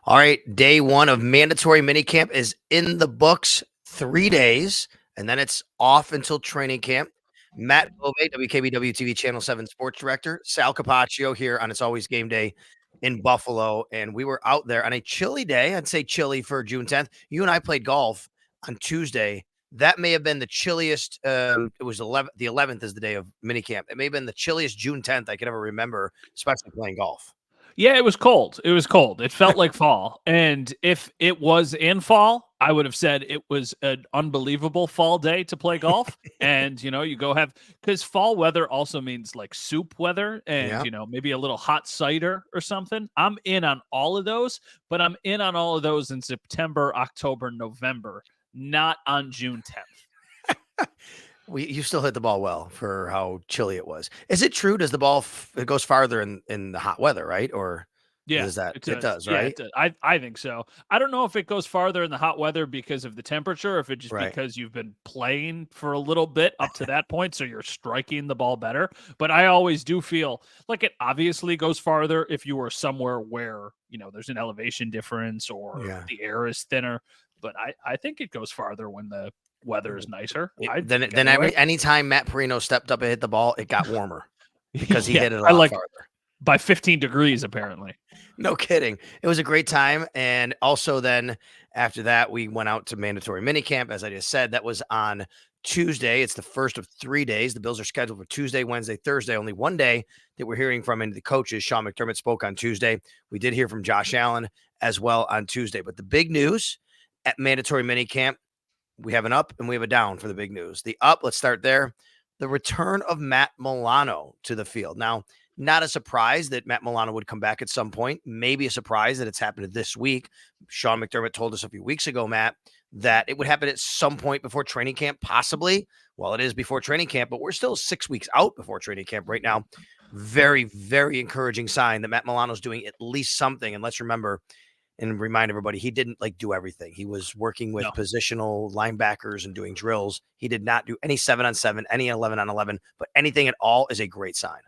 All right, day one of mandatory minicamp is in the books, 3 days, and then it's off until training camp. Matt Milano, WKBW TV Channel 7 sports director, Sal Capaccio here on It's Always Game Day in Buffalo, and we were out there on a chilly day. I'd say chilly for June 10th. You and I played golf on Tuesday. That may have been the chilliest. It was the 11th is the day of minicamp. It may have been the chilliest June 10th I could ever remember, especially playing golf. Yeah, it was cold. It was cold. It felt like fall. And if it was in fall, I would have said it was an unbelievable fall day to play golf. And, you go because fall weather also means like soup weather and, Yeah. maybe a little hot cider or something. I'm in on all of those, but I'm in on all of those in September, October, November, not on June 10th. You still hit the ball well for how chilly it was. Is it true? Does the ball it goes farther in the hot weather, right? Or Yeah, does that it it does. does, Yeah, right? it does. I think so. I don't know if it goes farther in the hot weather because of the temperature, or if it's just Right. because you've been playing for a little bit up to that point, so you're striking the ball better. But I always do feel like it obviously goes farther if you are somewhere where, there's an elevation difference or Yeah. the air is thinner. But I think it goes farther when the weather is nicer. I think Then anyway. anytime Matt Perino stepped up and hit the ball, it got warmer because he Yeah, hit it a I lot like farther. by 15 degrees apparently. No kidding. It was a great time. And also then after that, we went out to mandatory minicamp. As I just said, that was on Tuesday. It's the first of 3 days. The Bills are scheduled for Tuesday, Wednesday, Thursday. Only one day that we're hearing from, and the coaches. Sean McDermott spoke on Tuesday. We did hear from Josh Allen as well on Tuesday. But the big news at mandatory minicamp, we have an up and we have a down for the big news. The up, let's start there. The return of Matt Milano to the field. Now, not a surprise that Matt Milano would come back at some point. Maybe a surprise that it's happened this week. Sean McDermott told us a few weeks ago, Matt, that it would happen at some point before training camp, possibly. Well, it is before training camp, but we're still 6 weeks out before training camp right now. Very, very encouraging sign that Matt Milano's doing at least something. And let's remember and remind everybody, he didn't do everything. He was working with No. positional linebackers and doing drills. He did not do any 7-on-7, any 11-on-11, but anything at all is a great sign.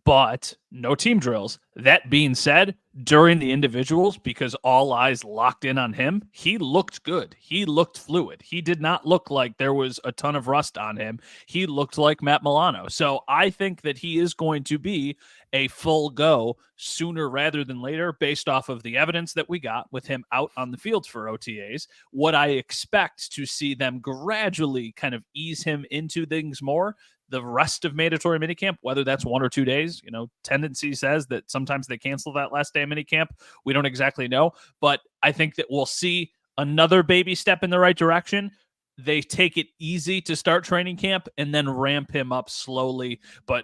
But no team drills. That being said, during the individuals, because all eyes locked in on him, he looked good. He looked fluid. He did not look like there was a ton of rust on him. He looked like Matt Milano. So I think that he is going to be a full go sooner rather than later based off of the evidence that we got with him out on the field for OTAs. What I expect to see them gradually kind of ease him into things more the rest of mandatory minicamp, whether that's 1 or 2 days. Tendency says that sometimes they cancel that last day of minicamp. We don't exactly know, but I think that we'll see another baby step in the right direction. They take it easy to start training camp and then ramp him up slowly, but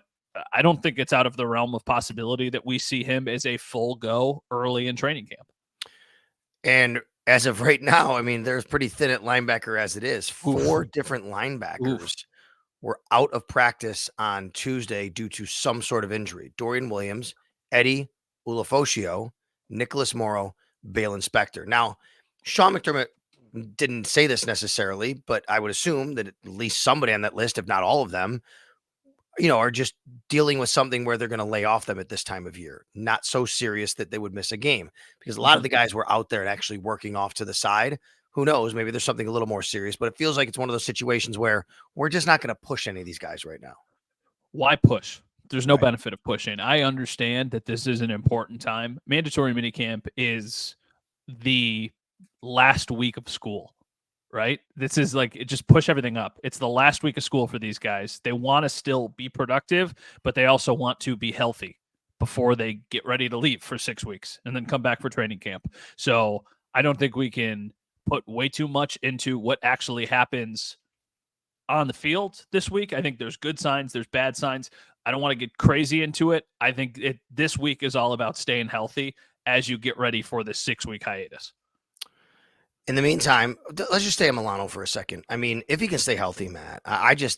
I don't think it's out of the realm of possibility that we see him as a full go early in training camp. And as of right now, I mean, there's pretty thin at linebacker as it is. 4 different linebackers were out of practice on Tuesday due to some sort of injury. Dorian Williams, Eddie Ulofoshio, Nicholas Morrow, Balen Spector. Now, Sean McDermott didn't say this necessarily, but I would assume that at least somebody on that list, if not all of them, are just dealing with something where they're going to lay off them at this time of year. Not so serious that they would miss a game because a lot of the guys were out there and actually working off to the side. Who knows? Maybe there's something a little more serious, but it feels like it's one of those situations where we're just not going to push any of these guys right now. Why push? There's no benefit of pushing. I understand that this is an important time. Mandatory minicamp is the last week of school, right? This is like, just push everything up. It's the last week of school for these guys. They want to still be productive, but they also want to be healthy before they get ready to leave for 6 weeks and then come back for training camp. So I don't think we can put way too much into what actually happens on the field this week. I think there's good signs, there's bad signs. I don't want to get crazy into it. I think this week is all about staying healthy as you get ready for this 6-week hiatus. In the meantime, let's just stay on Milano for a second. I mean, if he can stay healthy, Matt,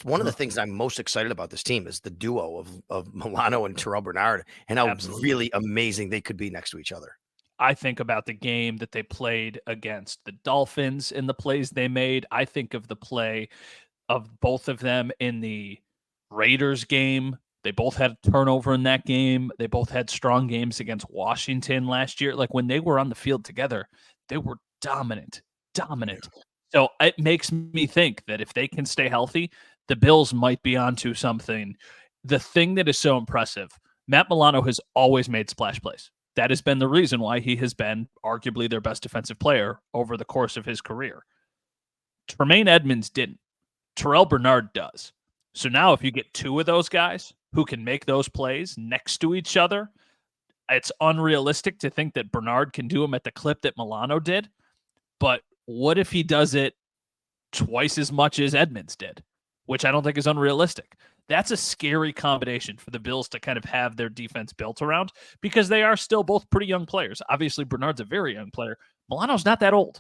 one of the things I'm most excited about this team is the duo of Milano and Terrell Bernard and how really amazing they could be next to each other. I think about the game that they played against the Dolphins and the plays they made. I think of the play of both of them in the Raiders game They both had a turnover in that game. They both had strong games against Washington last year. Like when they were on the field together, they were dominant. Yeah. So it makes me think that if they can stay healthy, the Bills might be onto something. The thing that is so impressive, Matt Milano has always made splash plays. That has been the reason why he has been arguably their best defensive player over the course of his career. Tremaine Edmonds didn't. Terrell Bernard does. So now if you get two of those guys who can make those plays next to each other, it's unrealistic to think that Bernard can do them at the clip that Milano did. But what if he does it twice as much as Edmonds did, which I don't think is unrealistic? That's a scary combination for the Bills to kind of have their defense built around because they are still both pretty young players. Obviously, Bernard's a very young player. Milano's not that old.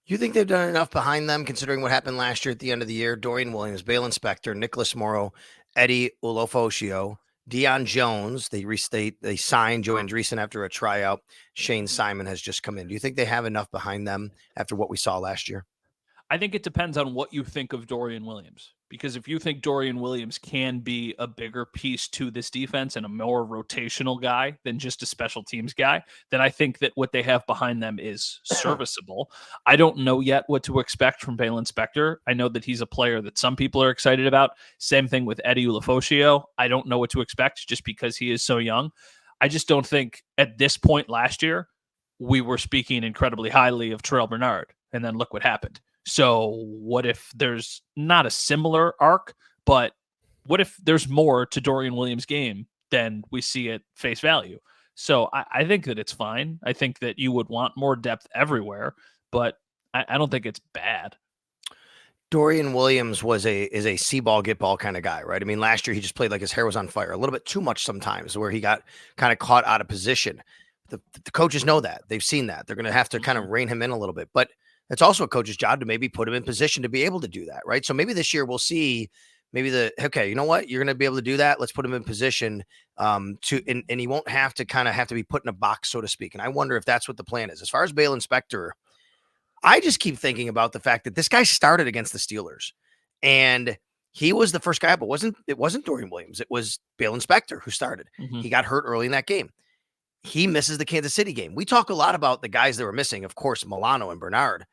You think they've done enough behind them, considering what happened last year at the end of the year? Dorian Williams, Bale Inspector, Nicholas Morrow, Eddie Ulofoshio, Deion Jones. They signed Joe Andreessen after a tryout. Shane Simon has just come in. Do you think they have enough behind them after what we saw last year? I think it depends on what you think of Dorian Williams. Because if you think Dorian Williams can be a bigger piece to this defense and a more rotational guy than just a special teams guy, then I think that what they have behind them is serviceable. I don't know yet what to expect from Bale Inspector. I know that he's a player that some people are excited about. Same thing with Eddie Ulofoshio. I don't know what to expect just because he is so young. I just don't think at this point last year, we were speaking incredibly highly of Terrell Bernard. And then look what happened. So what if there's not a similar arc, but what if there's more to Dorian Williams' game than we see at face value? So I think that it's fine. I think that you would want more depth everywhere, but I don't think it's bad. Dorian Williams is a see ball, get ball kind of guy, right? I mean, last year he just played like his hair was on fire a little bit too much sometimes, where he got kind of caught out of position. The coaches know that. They've seen that. They're going to have to kind of rein him in a little bit, but it's also a coach's job to maybe put him in position to be able to do that, right? So maybe this year we'll see okay, you know what? You're going to be able to do that. Let's put him in position and he won't have to be put in a box, so to speak. And I wonder if that's what the plan is. As far as Bale Inspector, I just keep thinking about the fact that this guy started against the Steelers and he was the first guy, but it wasn't Dorian Williams. It was Bale Inspector who started. Mm-hmm. He got hurt early in that game. He misses the Kansas City game. We talk a lot about the guys that were missing, of course, Milano and Bernard.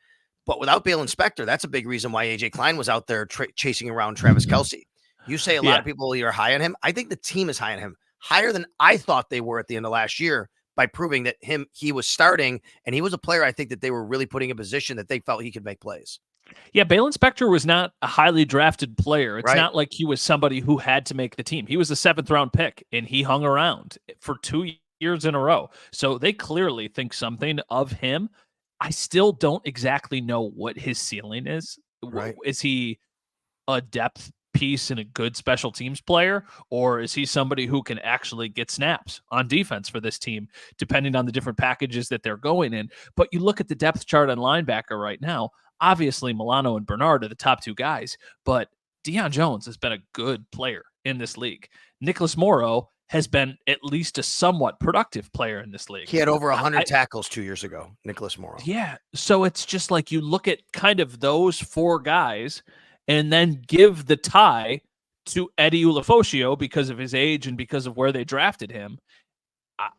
But without Bale Inspector, that's a big reason why A.J. Klein was out there chasing around Travis Kelce. You say a lot of people are high on him. I think the team is high on him, higher than I thought they were at the end of last year by proving that he was starting, and he was a player I think that they were really putting in a position that they felt he could make plays. Yeah, Bale Inspector was not a highly drafted player. It's right. Not like he was somebody who had to make the team. He was a 7th-round pick, and he hung around for 2 years in a row. So they clearly think something of him. I still don't exactly know what his ceiling is. Right. Is he a depth piece and a good special teams player, or is he somebody who can actually get snaps on defense for this team, depending on the different packages that they're going in? But you look at the depth chart on linebacker right now, obviously Milano and Bernard are the top two guys, but Deion Jones has been a good player in this league. Nicholas Morrow has been at least a somewhat productive player in this league. He had over 100 tackles 2 years ago, Nicholas Morrow. Yeah. So it's just like you look at kind of those four guys and then give the tie to Eddie Ulofoshio because of his age and because of where they drafted him.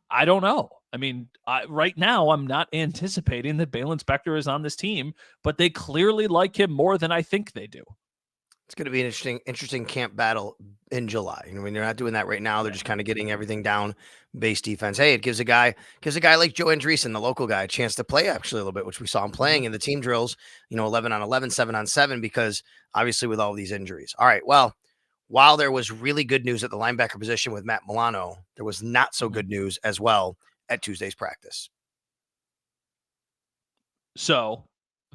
I don't know. I mean, right now I'm not anticipating that Bale Inspector is on this team, but they clearly like him more than I think they do. It's going to be an interesting camp battle in July. I mean, they're not doing that right now. They're just kind of getting everything down, base defense. Hey, it gives a guy like Joe Andreessen, the local guy, a chance to play actually a little bit, which we saw him playing in the team drills, 11 on 11, 7 on 7, because obviously with all these injuries. All right, well, while there was really good news at the linebacker position with Matt Milano, there was not so good news as well at Tuesday's practice. So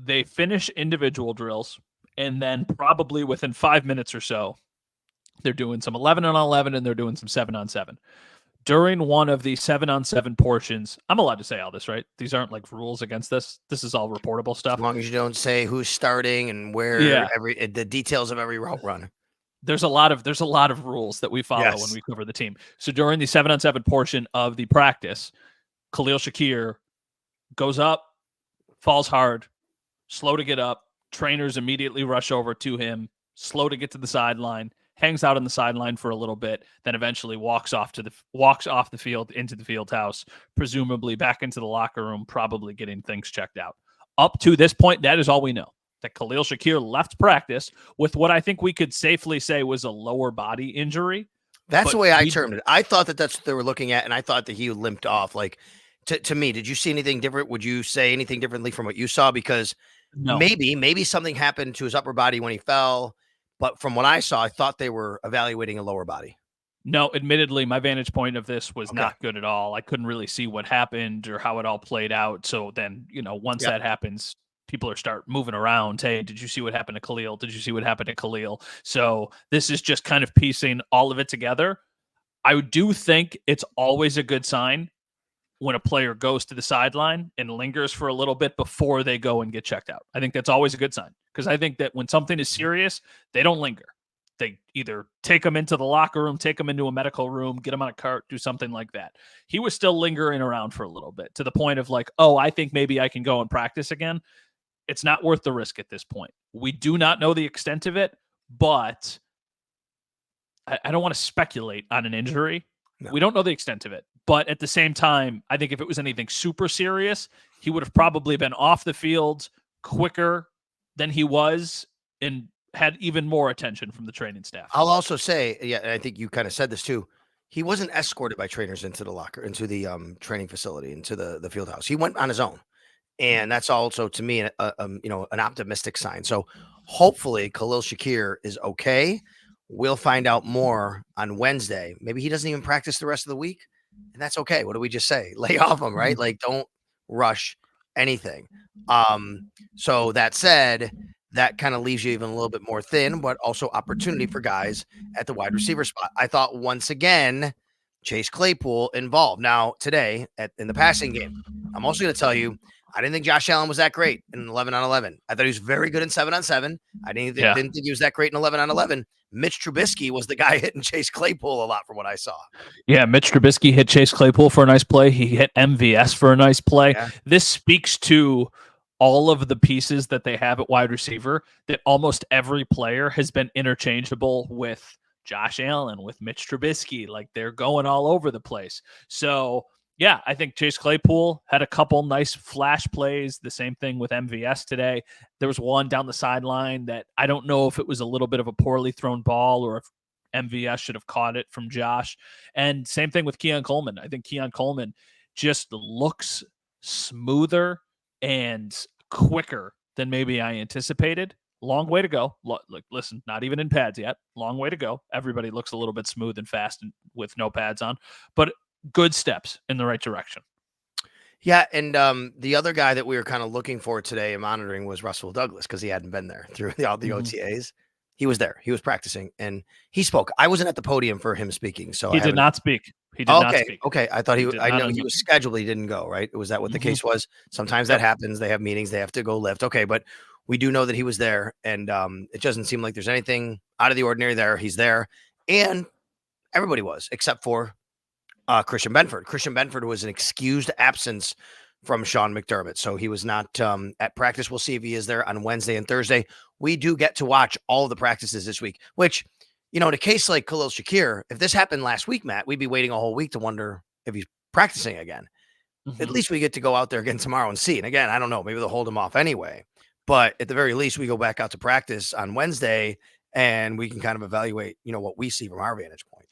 they finish individual drills. And then probably within 5 minutes or so, they're doing some 11 on 11 and they're doing some 7 on 7. During one of the 7 on 7 portions, I'm allowed to say all this, right? These aren't like rules against this. This is all reportable stuff. As long as you don't say who's starting and where the details of every route run. There's a lot of rules that we follow when we cover the team. So during the 7 on 7 portion of the practice, Khalil Shakir goes up, falls hard, slow to get up. Trainers immediately rush over to him, slow to get to the sideline, hangs out on the sideline for a little bit, then eventually walks off the field into the field house, presumably back into the locker room, probably getting things checked out. Up to this point, that is all we know. That Khalil Shakir left practice with what I think we could safely say was a lower body injury. That's the way I termed it. I thought that that's what they were looking at, and I thought that he limped off. Like, to me, did you see anything different? Would you say anything differently from what you saw? Because No. maybe something happened to his upper body when he fell, but from what I saw, I thought they were evaluating a lower body. No, admittedly, my vantage point of this was not good at all. I couldn't really see what happened or how it all played out. So then, once that happens, people start moving around. Hey, did you see what happened to Khalil? Did you see what happened to Khalil? So this is just kind of piecing all of it together. I do think it's always a good sign when a player goes to the sideline and lingers for a little bit before they go and get checked out. I think that's always a good sign, because I think that when something is serious, they don't linger. They either take them into the locker room, take them into a medical room, get them on a cart, do something like that. He was still lingering around for a little bit, to the point of like, oh, I think maybe I can go and practice again. It's not worth the risk at this point. We do not know the extent of it, but I don't want to speculate on an injury. No. We don't know the extent of it. But at the same time, I think if it was anything super serious, he would have probably been off the field quicker than he was and had even more attention from the training staff. I'll also say, I think you kind of said this too. He wasn't escorted by trainers into the training facility, into the field house. He went on his own. And that's also, to me, an optimistic sign. So hopefully Khalil Shakir is okay. We'll find out more on Wednesday. Maybe he doesn't even practice the rest of the week, and that's okay. What do we just say? Lay off him, right? Like, don't rush anything. So that said, that kind of leaves you even a little bit more thin, but also opportunity for guys at the wide receiver spot. I thought once again, Chase Claypool involved. Now today in the passing game, I'm also going to tell you, I didn't think Josh Allen was that great in 11 on 11. I thought he was very good in 7 on 7. I didn't think he was that great in 11 on 11. Mitch Trubisky was the guy hitting Chase Claypool a lot from what I saw. Yeah, Mitch Trubisky hit Chase Claypool for a nice play. He hit MVS for a nice play. Yeah. This speaks to all of the pieces that they have at wide receiver, that almost every player has been interchangeable with Josh Allen, with Mitch Trubisky. Like, they're going all over the place. So yeah, I think Chase Claypool had a couple nice flash plays. The same thing with MVS today. There was one down the sideline that I don't know if it was a little bit of a poorly thrown ball or if MVS should have caught it from Josh. And same thing with Keon Coleman. I think Keon Coleman just looks smoother and quicker than maybe I anticipated. Long way to go. Look, listen, not even in pads yet. Long way to go. Everybody looks a little bit smooth and fast and with no pads on. But good steps in the right direction. Yeah, and the other guy that we were kind of looking for today and monitoring was Russell Douglas, because he hadn't been there through all the OTAs. He was there. He was practicing, and he spoke. I wasn't at the podium for him speaking, so he did not speak. He did not speak. Okay, I thought I know he was scheduled. He didn't go. Right? Was that what the case was? Sometimes that happens. They have meetings. They have to go lift. Okay, but we do know that he was there, and it doesn't seem like there's anything out of the ordinary there. He's there, and everybody was, except for Christian Benford. Christian Benford was an excused absence from Sean McDermott, so he was not at practice. We'll see if he is there on Wednesday and Thursday. We do get to watch all of the practices this week, which, in a case like Khalil Shakir, if this happened last week, Matt, we'd be waiting a whole week to wonder if he's practicing again. At least we get to go out there again tomorrow and see. And again, I don't know, maybe they'll hold him off anyway. But at the very least, we go back out to practice on Wednesday and we can kind of evaluate, what we see from our vantage point.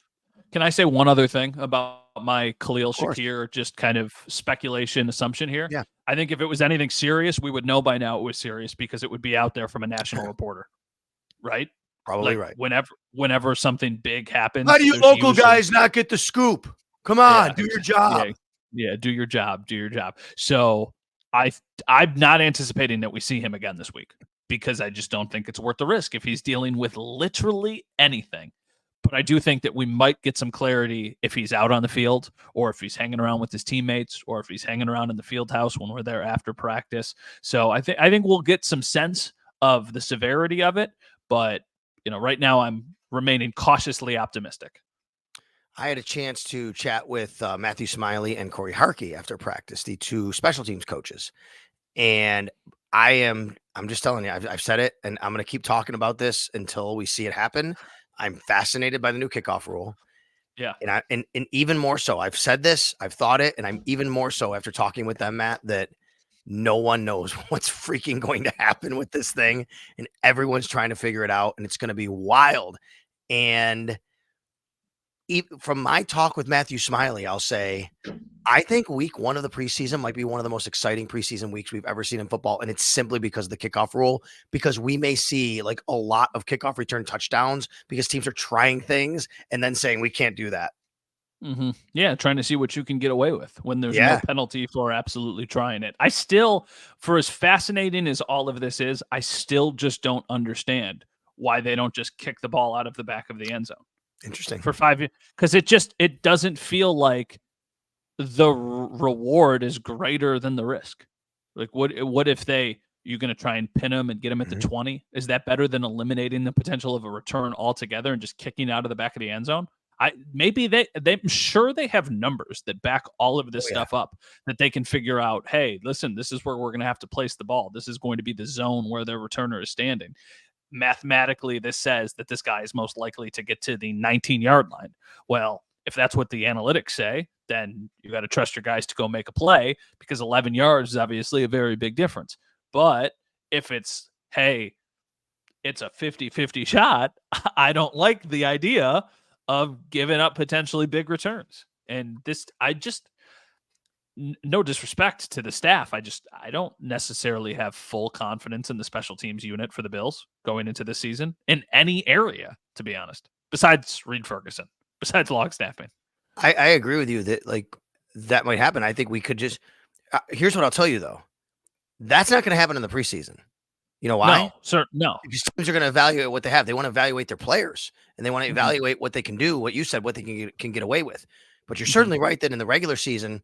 Can I say one other thing about my Khalil Shakir, just kind of speculation, assumption here? Yeah. I think if it was anything serious, we would know by now it was serious, because it would be out there from a national reporter, right? Probably right. Whenever something big happens. How do you local guys not get the scoop? Come on, do your job. Yeah, do your job. Do your job. So I'm not anticipating that we see him again this week, because I just don't think it's worth the risk if he's dealing with literally anything. But I do think that we might get some clarity if he's out on the field, or if he's hanging around with his teammates, or if he's hanging around in the field house when we're there after practice. So I think we'll get some sense of the severity of it. But right now I'm remaining cautiously optimistic. I had a chance to chat with Matthew Smiley and Corey Harkey after practice, the two special teams coaches, and I'm just telling you, I've said it, and I'm going to keep talking about this until we see it happen. I'm fascinated by the new kickoff rule. Yeah. And even more so, I've said this, I've thought it, and I'm even more so after talking with them, Matt, that no one knows what's freaking going to happen with this thing, and everyone's trying to figure it out, and it's going to be wild. And from my talk with Matthew Smiley, I'll say, I think week 1 of the preseason might be one of the most exciting preseason weeks we've ever seen in football, and it's simply because of the kickoff rule, because we may see like a lot of kickoff return touchdowns because teams are trying things and then saying we can't do that. Mm-hmm. Yeah, trying to see what you can get away with when there's no Yeah. penalty for absolutely trying it. I still, for as fascinating as all of this is, I still just don't understand why they don't just kick the ball out of the back of the end zone Interesting. for 5 years, because it doesn't feel like the reward is greater than the risk. Like, what if you're going to try and pin them and get them at the 20? Is that better than eliminating the potential of a return altogether and just kicking out of the back of the end zone? I'm sure they have numbers that back all of this stuff up, that they can figure out, hey, listen, this is where we're going to have to place the ball. This is going to be the zone where their returner is standing. Mathematically, this says that this guy is most likely to get to the 19-yard line. Well, if that's what the analytics say, then you got to trust your guys to go make a play, because 11 yards is obviously a very big difference. But if it's, hey, it's a 50-50 shot, I don't like the idea of giving up potentially big returns. And no disrespect to the staff, I don't necessarily have full confidence in the special teams unit for the Bills going into this season in any area, to be honest, besides Reed Ferguson, besides log staffing. I agree with you that like that might happen. I think we could just here's what I'll tell you though. That's not going to happen in the preseason. You know why? No, sir, no. Because teams are going to evaluate what they have. They want to evaluate their players, and they want to evaluate what they can do, what you said, what they can get away with. But you're certainly right that in the regular season,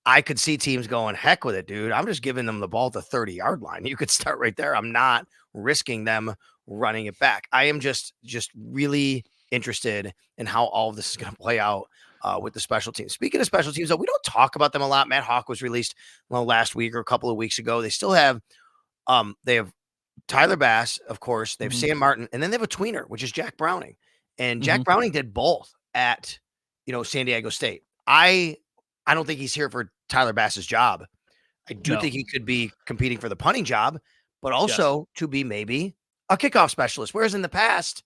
I could see teams going, heck with it, dude. I'm just giving them the ball at the 30-yard line. You could start right there. I'm not risking them running it back. I am just really interested in how all of this is going to play out with the special teams. Speaking of special teams, though, we don't talk about them a lot. Matt Hawk was released last week or a couple of weeks ago. They still have they have Tyler Bass, of course. They have Sam Martin, and then they have a tweener, which is Jack Browning. And Jack Browning did both at San Diego State. I don't think he's here for Tyler Bass's job. I do think he could be competing for the punting job, but also to be maybe a kickoff specialist. Whereas in the past,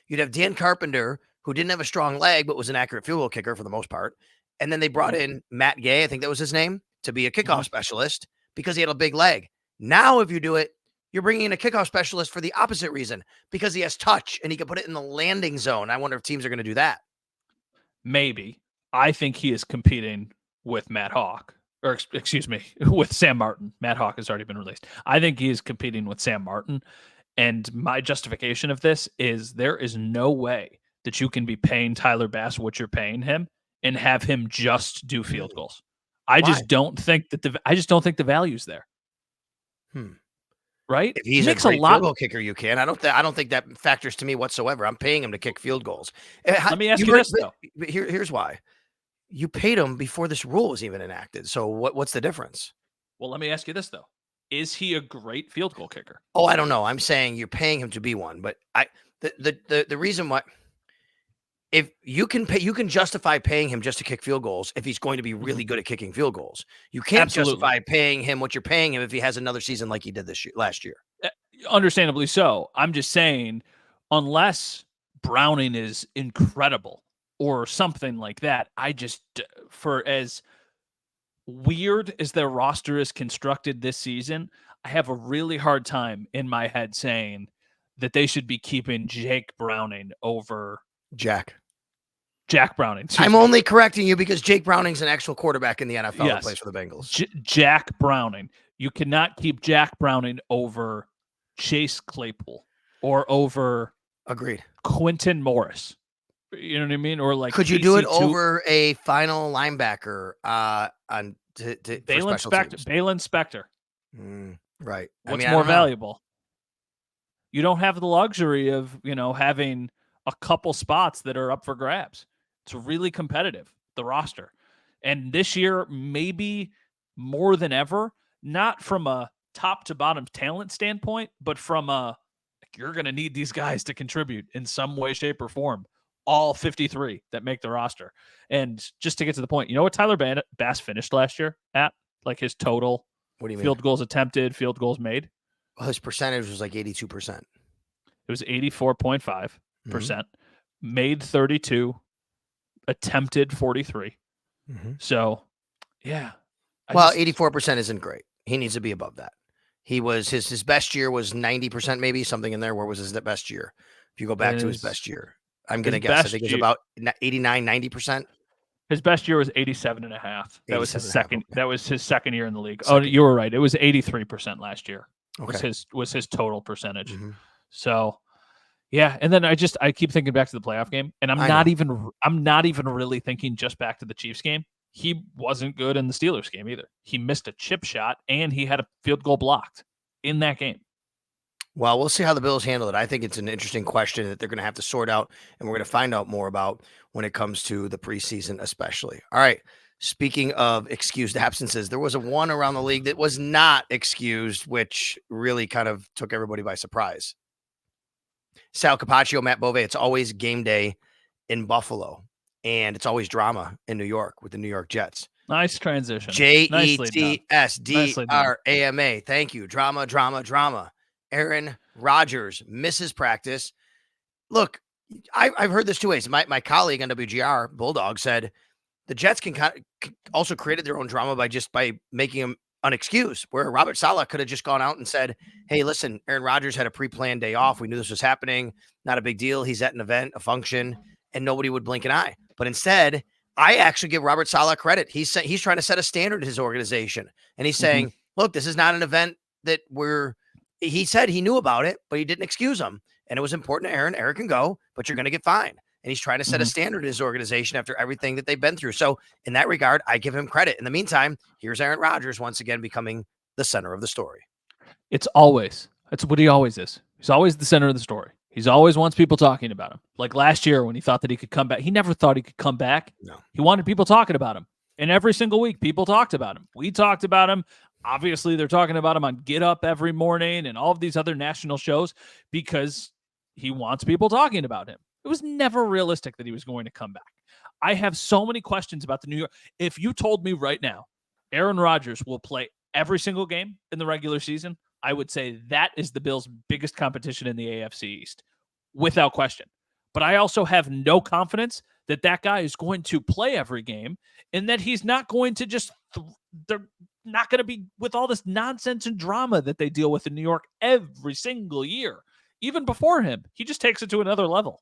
you'd have Dan Carpenter, who didn't have a strong leg, but was an accurate field goal kicker for the most part. And then they brought in Matt Gay, I think that was his name, to be a kickoff specialist because he had a big leg. Now, if you do it, you're bringing in a kickoff specialist for the opposite reason, because he has touch and he can put it in the landing zone. I wonder if teams are going to do that. Maybe. I think he is competing with Matt Hawk, or excuse me, with Sam Martin. Matt Hawk has already been released. I think he is competing with Sam Martin. And my justification of this is there is no way that you can be paying Tyler Bass what you're paying him and have him just do field goals. I just don't think that the value's there. Right? If he's a great field goal kicker, you can. I don't think that factors to me whatsoever. I'm paying him to kick field goals. Let me ask you this though. Here's why. You paid him before this rule was even enacted. So what's the difference? Well, let me ask you this though. Is he a great field goal kicker? Oh, I don't know. I'm saying you're paying him to be one, but the reason why, if you can justify paying him just to kick field goals if he's going to be really good at kicking field goals. You can't justify paying him what you're paying him if he has another season like he did last year. Understandably so. I'm just saying, unless Browning is incredible or something like that, for as weird as their roster is constructed this season, I have a really hard time in my head saying that they should be keeping Jake Browning over Jack Browning. I'm only correcting you because Jake Browning's an actual quarterback in the NFL that plays for the Bengals. Jack Browning. You cannot keep Jack Browning over Chase Claypool or over Quentin Morris. You know what I mean? Or like, could you do it over a final linebacker on Balin Spector? Right. What's more valuable? You don't have the luxury of having a couple spots that are up for grabs. It's really competitive, the roster, and this year maybe more than ever, not from a top to bottom talent standpoint, but from a you're going to need these guys to contribute in some way, shape, or form. All 53 that make the roster. And just to get to the point, you know what Tyler Bass finished last year at? Like his total What do you mean? field goals attempted, field goals made? Well, his percentage was like 82%. It was 84.5%. Made 32, attempted 43. So, yeah. Well, 84% isn't great. He needs to be above that. He was his best year was 90%, maybe something in there. Where was his best year? If you go back to his best year, I'm going to guess. I think it was about 89, 90%. His best year was 87.5. That was his second. Okay. That was his second year in the league. Oh, you were right. It was 83% last year. Okay. Was his total percentage. So, yeah. And then I keep thinking back to the playoff game, and I'm not even really thinking just back to the Chiefs game. He wasn't good in the Steelers game either. He missed a chip shot, and he had a field goal blocked in that game. Well, we'll see how the Bills handle it. I think it's an interesting question that they're going to have to sort out, and we're going to find out more about when it comes to the preseason, especially. All right. Speaking of excused absences, there was a one around the league that was not excused, which really kind of took everybody by surprise. Sal Capaccio, Matt Bove, it's always game day in Buffalo, and it's always drama in New York with the New York Jets. Nice transition. JETSDRAMA. Thank you. Drama, drama, drama. Aaron Rodgers misses practice. Look, I've heard this two ways. My colleague on WGR, Bulldog, said the Jets can also created their own drama by making him unexcused, where Robert Saleh could have just gone out and said, hey, listen, Aaron Rodgers had a pre-planned day off. We knew this was happening. Not a big deal. He's at an event, a function, and nobody would blink an eye. But instead, I actually give Robert Saleh credit. He's trying to set a standard in his organization. And he's saying, look, this is not an event that he said he knew about it, but he didn't excuse him. And it was important to Aaron. Aaron can go, but you're going to get fined. And he's trying to set a standard in his organization after everything that they've been through. So in that regard, I give him credit. In the meantime, here's Aaron Rodgers once again becoming the center of the story. That's what he always is. He's always the center of the story. He's always wants people talking about him. Like last year when he thought that he could come back, he never thought he could come back. No. He wanted people talking about him. And every single week, people talked about him. We talked about him. Obviously, they're talking about him on Get Up every morning and all of these other national shows because he wants people talking about him. It was never realistic that he was going to come back. I have so many questions about the New York. If you told me right now, Aaron Rodgers will play every single game in the regular season, I would say that is the Bills' biggest competition in the AFC East, without question. But I also have no confidence that that guy is going to play every game and that he's not going to just they're not going to be with all this nonsense and drama that they deal with in New York every single year. Even before him, he just takes it to another level.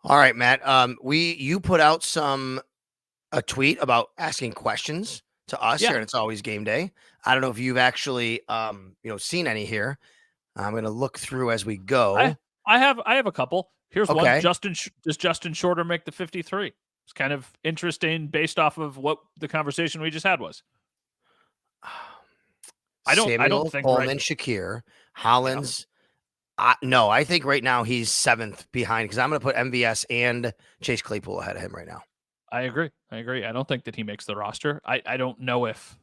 All right, Matt. You put out a tweet about asking questions to us here, and it's always game day. I don't know if you've actually seen any here. I'm going to look through as we go. I have a couple. Here's one. Does Justin Shorter make the 53? It's kind of interesting based off of what the conversation we just had was. I don't think Coleman, Shakir, Hollins. No, I think right now he's 7th behind because I'm going to put MVS and Chase Claypool ahead of him right now. I agree. I don't think that he makes the roster. I don't know if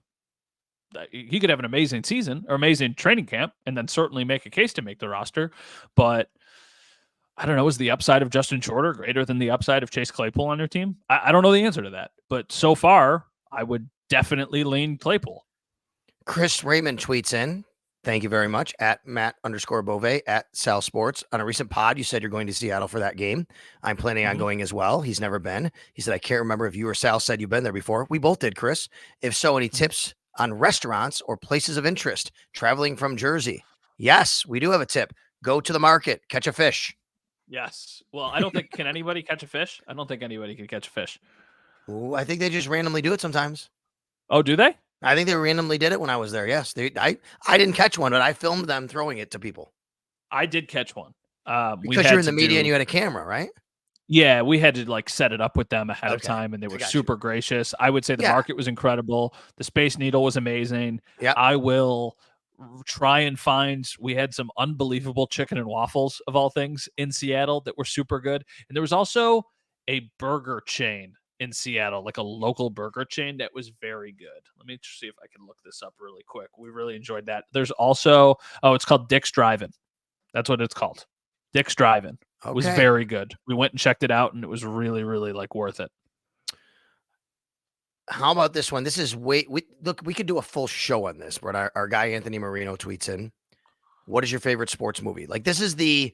he could have an amazing season or amazing training camp and then certainly make a case to make the roster. But I don't know. Is the upside of Justin Shorter greater than the upside of Chase Claypool on your team? I don't know the answer to that. But so far, I would definitely lean Claypool. Chris Raymond tweets in. Thank you very much. At Matt_Bove at Sal Sports. On a recent pod, you said you're going to Seattle for that game. I'm planning on going as well. He's never been. He said, I can't remember if you or Sal said you've been there before. We both did, Chris. If so, any tips on restaurants or places of interest traveling from Jersey? Yes, we do have a tip. Go to the market, catch a fish. Yes. Well, I don't think, can anybody catch a fish? I don't think anybody can catch a fish. Ooh, I think they just randomly do it sometimes. Oh, do they? I think they randomly did it when I was there. Yes. I didn't catch one, but I filmed them throwing it to people. I did catch one. Because you're in the media and you had a camera, right? Yeah, we had to set it up with them ahead of time, and they were super gracious. I would say the market was incredible. The Space Needle was amazing. Yeah. I will try and find, we had some unbelievable chicken and waffles of all things in Seattle that were super good. And there was also a burger chain in Seattle, like a local burger chain that was very good. Let me see if I can look this up really quick. We really enjoyed that. There's also, it's called Dick's Drive-In. That's what it's called. Dick's Drive-In. It was Okay. very good. We went and checked it out, and it was really, really like worth it. How about this one? This is we could do a full show on this, but our guy Anthony Marino tweets in, what is your favorite sports movie? Like this is the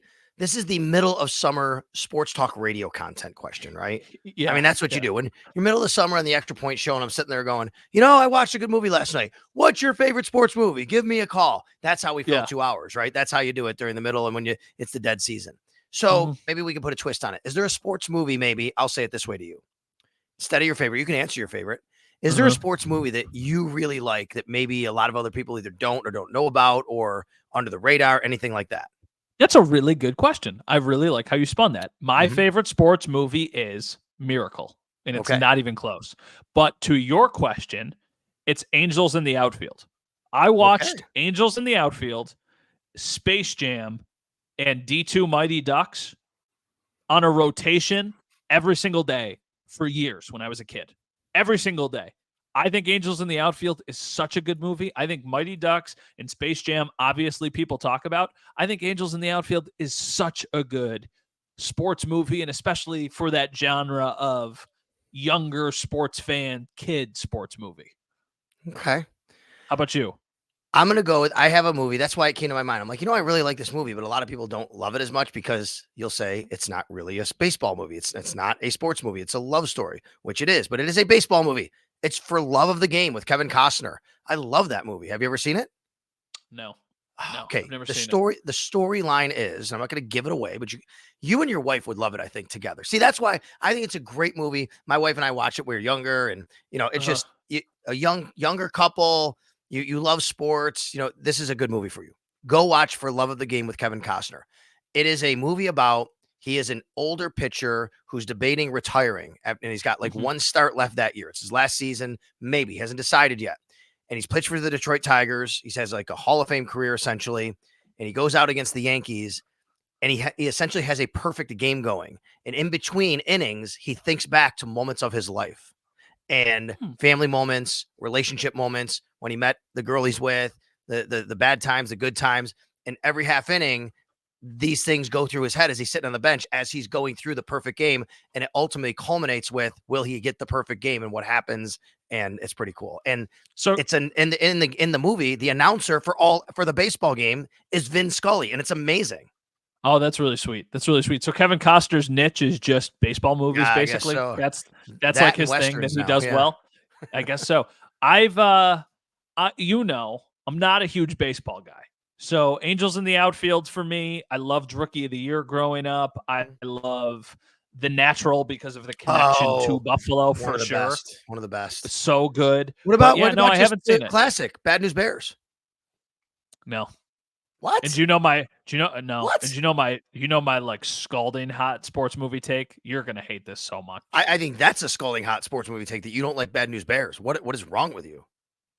middle of summer sports talk radio content question, right? Yeah. I mean, that's what you do when you're middle of summer on the Extra Point show, and I'm sitting there going, I watched a good movie last night. What's your favorite sports movie? Give me a call. That's how we fill 2 hours, right? That's how you do it during the middle and when it's the dead season. So maybe we can put a twist on it. Is there a sports movie? Maybe I'll say it this way to you. Instead of your favorite, you can answer your favorite. Is there a sports movie that you really like that maybe a lot of other people either don't or don't know about or under the radar, anything like that? That's a really good question. I really like how you spun that. My favorite sports movie is Miracle, and it's not even close. But to your question, it's Angels in the Outfield. I watched Angels in the Outfield, Space Jam, and D2 Mighty Ducks on a rotation every single day for years when I was a kid. Every single day. I think Angels in the Outfield is such a good movie. I think Mighty Ducks and Space Jam, obviously people talk about. I think Angels in the Outfield is such a good sports movie, and especially for that genre of younger sports fan, kid sports movie. Okay. How about you? I'm going to go with, I have a movie. That's why it came to my mind. I'm like, I really like this movie, but a lot of people don't love it as much because you'll say it's not really a baseball movie. It's not a sports movie. It's a love story, which it is, but it is a baseball movie. It's For Love of the Game with Kevin Costner. I love that movie. Have you ever seen it? No. Okay. I've never the seen story, it. The storyline is, I'm not going to give it away, but you and your wife would love it, I think, together. See, that's why I think it's a great movie. My wife and I watched it when we were younger, and it's just a younger couple. You love sports. This is a good movie for you. Go watch For Love of the Game with Kevin Costner. It is a movie about, he is an older pitcher who's debating retiring, and he's got like one start left that year. It's his last season, maybe. He hasn't decided yet. And he's pitched for the Detroit Tigers. He has like a Hall of Fame career, essentially. And he goes out against the Yankees, and he essentially has a perfect game going. And in between innings, he thinks back to moments of his life and family moments, relationship moments, when he met the girl he's with, the bad times, the good times. And every half inning, these things go through his head as he's sitting on the bench, as he's going through the perfect game. And it ultimately culminates with, will he get the perfect game and what happens? And it's pretty cool. And so it's in the movie, the announcer for the baseball game is Vin Scully, and it's amazing. Oh, that's really sweet. That's really sweet. So Kevin Costner's niche is just baseball movies, basically. So. That's like his thing that he does well. I guess so. I'm not a huge baseball guy. So Angels in the Outfield for me, I loved Rookie of the Year growing up. I love The Natural because of the connection to Buffalo for sure. One of the best. So good. What about I haven't seen it. Classic Bad News Bears? No. What? And no. What? And you know my like scalding hot sports movie take? You're gonna hate this so much. I think that's a scalding hot sports movie take, that you don't like Bad News Bears. What is wrong with you?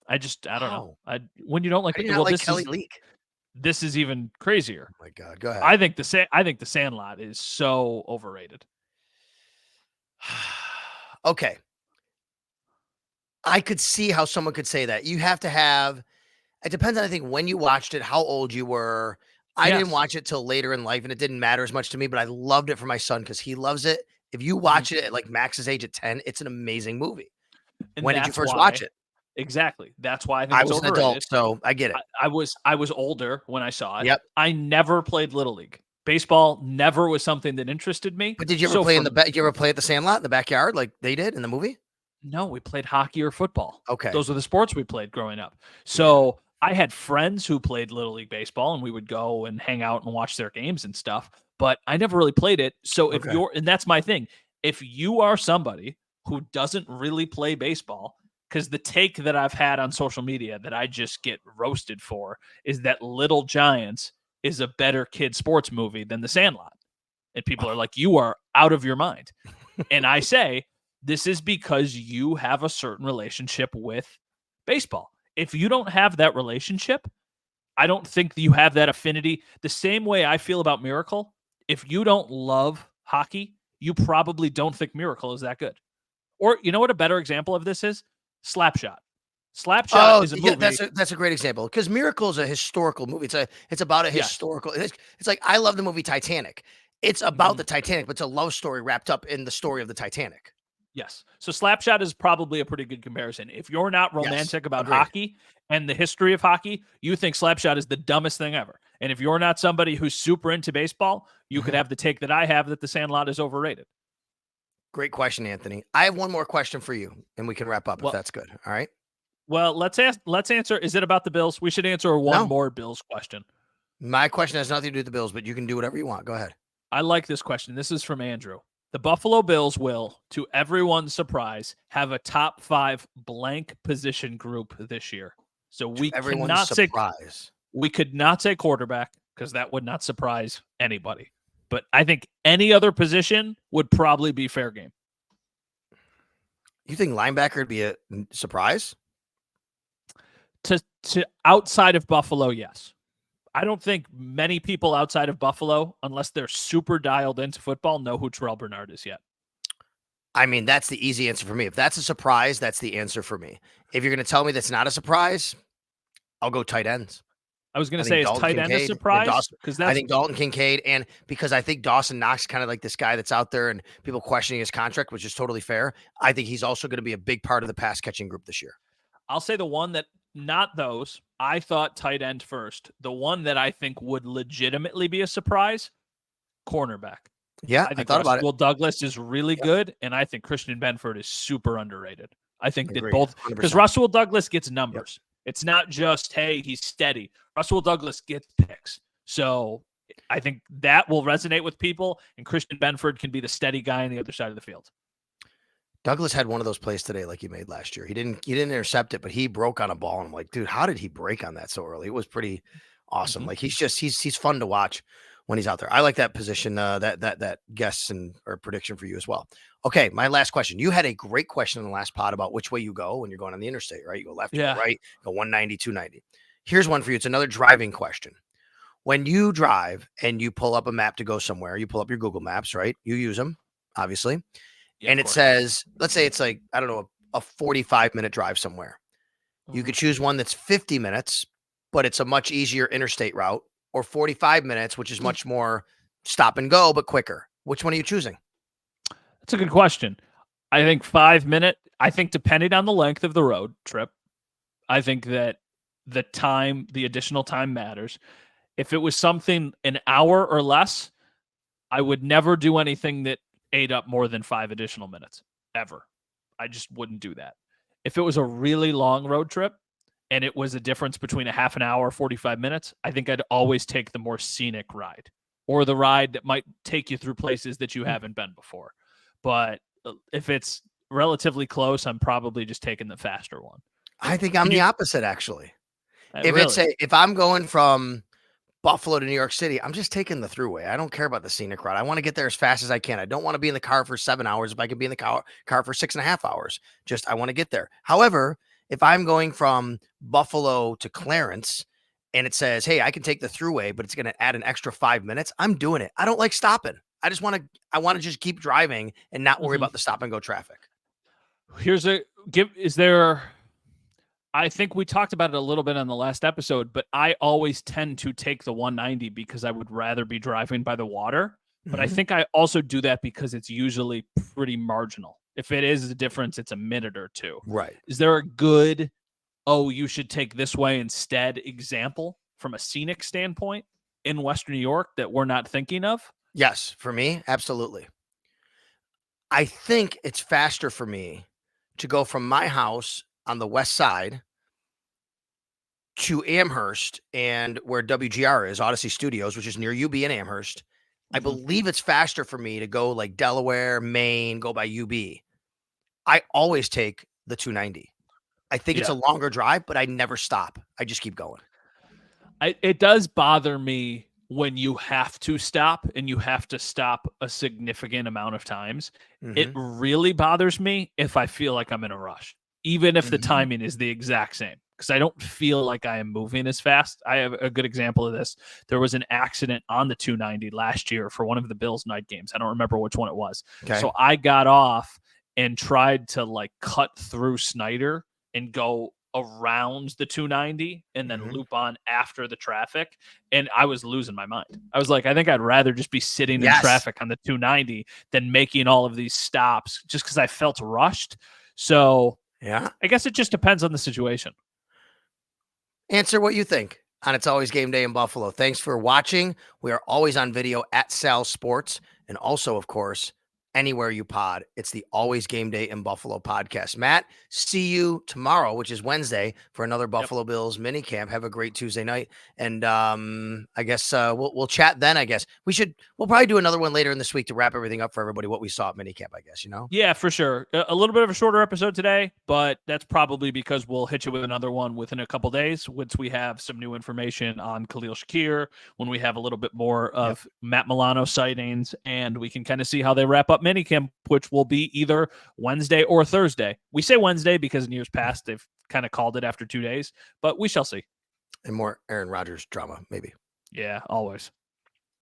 I don't know. When you don't like Kelly Leak. This is even crazier. Oh my God, go ahead. I think the Sandlot is so overrated. Okay. I could see how someone could say that. You have to have, it depends on, I think, when you watched it, how old you were. I didn't watch it till later in life, and it didn't matter as much to me, but I loved it for my son because he loves it. If you watch it at like Max's age at 10, it's an amazing movie. And when did you first watch it? Exactly. That's why I think I was an adult, so I get it. I was older when I saw it. Yep. I never played Little League. Baseball never was something that interested me. But did you ever play did you ever play at the Sandlot in the backyard like they did in the movie? No, we played hockey or football. Okay. Those were the sports we played growing up. So I had friends who played Little League baseball, and we would go and hang out and watch their games and stuff, but I never really played it. So and that's my thing. If you are somebody who doesn't really play baseball, because the take that I've had on social media that I just get roasted for is that Little Giants is a better kid sports movie than The Sandlot. And people are like, you are out of your mind. And I say, this is because you have a certain relationship with baseball. If you don't have that relationship, I don't think you have that affinity. The same way I feel about Miracle, if you don't love hockey, you probably don't think Miracle is that good. Or you know what a better example of this is? Slapshot. Slapshot is a movie. That's a great example because Miracle is a historical movie. It's about a Yes. historical. It's like I love the movie Titanic. It's about the Titanic, but it's a love story wrapped up in the story of the Titanic. Yes. So Slapshot is probably a pretty good comparison. If you're not romantic about hockey and the history of hockey, you think Slapshot is the dumbest thing ever. And if you're not somebody who's super into baseball, you could have the take that I have that The Sandlot is overrated. Great question, Anthony. I have one more question for you, and we can wrap up if that's good. All right. Well, let's answer. Is it about the Bills? We should answer one more Bills question. My question has nothing to do with the Bills, but you can do whatever you want. Go ahead. I like this question. This is from Andrew. The Buffalo Bills will, to everyone's surprise, have a top 5 blank position group this year. So we could not say quarterback because that would not surprise anybody. But I think any other position would probably be fair game. You think linebacker would be a surprise? To outside of Buffalo, yes. I don't think many people outside of Buffalo, unless they're super dialed into football, know who Terrell Bernard is yet. I mean, that's the easy answer for me. If that's a surprise, that's the answer for me. If you're going to tell me that's not a surprise, I'll go tight ends. I was going to say, is tight end a surprise? Because I think Dalton Kincaid, and because I think Dawson Knox kind of like this guy that's out there and people questioning his contract, which is totally fair. I think he's also going to be a big part of the pass catching group this year. I'll say the one that, not those, I thought tight end first. The one that I think would legitimately be a surprise, cornerback. Yeah, I think thought about it. Will Douglas is really good, and I think Christian Benford is super underrated. I think that both, 100%. because Russell Douglas gets numbers. It's not just, hey, he's steady. Russell Douglas gets picks. So I think that will resonate with people, and Christian Benford can be the steady guy on the other side of the field. Douglas had one of those plays today like he made last year. He didn't intercept it, but he broke on a ball. And I'm like, dude, how did he break on that so early? It was pretty awesome. Like he's fun to watch when he's out there. I like that position, that guess or prediction for you as well. Okay, my last question. You had a great question in the last pod about which way you go when you're going on the interstate, right? You go left, you go right, go 190, 290. Here's one for you. It's another driving question. When you drive and you pull up a map to go somewhere, you pull up your Google Maps, right? You use them, obviously. Yeah, and it says, let's say it's like, I don't know, a 45-minute drive somewhere. You could choose one that's 50 minutes, but it's a much easier interstate route, or 45 minutes, which is much more stop and go, but quicker. Which one are you choosing? That's a good question. I think 5 minute, I think depending on the length of the road trip, I think that the additional time matters. If it was something an hour or less, I would never do anything that ate up more than 5 additional minutes ever. I just wouldn't do that. If it was a really long road trip and it was a difference between a half an hour, 45 minutes, I think I'd always take the more scenic ride, or the ride that might take you through places that you haven't been before. But if it's relatively close, I'm probably just taking the faster one. I think I'm the opposite, actually. If I'm going from Buffalo to New York City, I'm just taking the throughway. I don't care about the scenic route. I want to get there as fast as I can. I don't want to be in the car for 7 hours if I can be in the car for 6.5 hours. I want to get there. However, if I'm going from Buffalo to Clarence and it says, hey, I can take the throughway, but it's going to add an extra 5 minutes, I'm doing it. I don't like stopping. I want to just keep driving and not worry about the stop and go traffic. I think we talked about it a little bit on the last episode, but I always tend to take the 190 because I would rather be driving by the water. But I think I also do that because it's usually pretty marginal. If it is a difference, it's a minute or two. Right. Is there a good, you should take this way instead example from a scenic standpoint in Western New York that we're not thinking of? Yes, for me, absolutely. I think it's faster for me to go from my house on the west side to Amherst and where WGR is, Odyssey Studios, which is near UB in Amherst. I believe it's faster for me to go like Delaware, Maine, go by UB. I always take the 290. I think it's a longer drive, but I never stop. I just keep going. It does bother me when you have to stop and you have to stop a significant amount of times. It really bothers me if I feel like I'm in a rush, even if the timing is the exact same, because I don't feel like I am moving as fast. I have a good example of this. There was an accident on the 290 last year for one of the Bills night games. I don't remember which one it was. Okay. So I got off and tried to like cut through Snyder and go around the 290 and then Mhm. loop on after the traffic. And I was losing my mind. I was like, I think I'd rather just be sitting in Yes. traffic on the 290 than making all of these stops just because I felt rushed. So Yeah. I guess it just depends on the situation. Answer what you think on It's Always Game Day in Buffalo. Thanks for watching. We are always on video at Sal Sports, and also, of course, anywhere you pod. It's the Always Game Day in Buffalo podcast. Matt, see you tomorrow, which is Wednesday, for another Buffalo Bills mini camp. Have a great Tuesday night, and I guess we'll chat then. I guess we'll probably do another one later in this week to wrap everything up for everybody. What we saw at mini camp, I guess. Yeah, for sure. A little bit of a shorter episode today, but that's probably because we'll hit you with another one within a couple days once we have some new information on Khalil Shakir, when we have a little bit more of Matt Milano sightings, and we can kind of see how they wrap up minicamp, which will be either Wednesday or Thursday. We say Wednesday because in years past they've kind of called it after 2 days, but we shall see. And more Aaron Rodgers drama, maybe. Yeah, always.